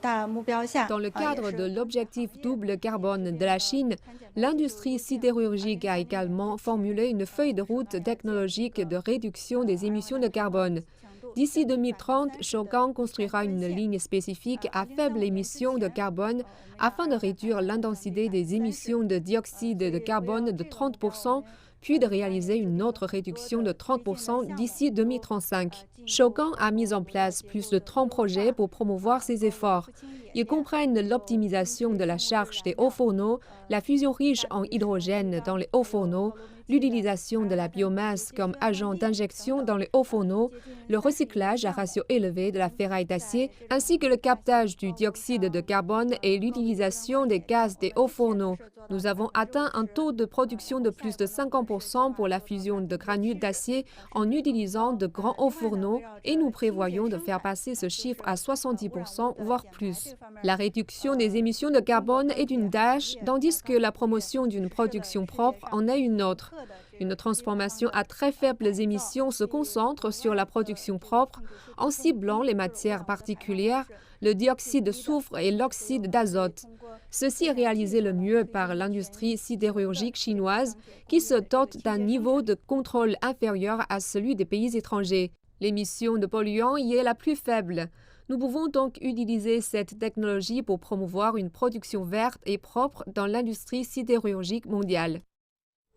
Dans le cadre de l'objectif double carbone de la Chine, l'industrie sidérurgique a également formulé une feuille de route technologique de réduction des émissions de carbone. D'ici 2030, Shougang construira une ligne spécifique à faible émission de carbone afin de réduire l'intensité des émissions de dioxyde de carbone de 30%, puis de réaliser une autre réduction de 30% d'ici 2035. Shougang a mis en place plus de 30 projets pour promouvoir ces efforts. Ils comprennent l'optimisation de la charge des hauts fourneaux, la fusion riche en hydrogène dans les hauts fourneaux, l'utilisation de la biomasse comme agent d'injection dans les hauts fourneaux, le recyclage à ratio élevé de la ferraille d'acier, ainsi que le captage du dioxyde de carbone et l'utilisation des gaz des hauts fourneaux. Nous avons atteint un taux de production de plus de 50% pour la fusion de granules d'acier en utilisant de grands hauts fourneaux et nous prévoyons de faire passer ce chiffre à 70%, voire plus. La réduction des émissions de carbone est une tâche, tandis que la promotion d'une production propre en est une autre. Une transformation à très faibles émissions se concentre sur la production propre en ciblant les matières particulières, le dioxyde de soufre et l'oxyde d'azote. Ceci est réalisé le mieux par l'industrie sidérurgique chinoise qui se dote d'un niveau de contrôle inférieur à celui des pays étrangers. L'émission de polluants y est la plus faible. Nous pouvons donc utiliser cette technologie pour promouvoir une production verte et propre dans l'industrie sidérurgique mondiale.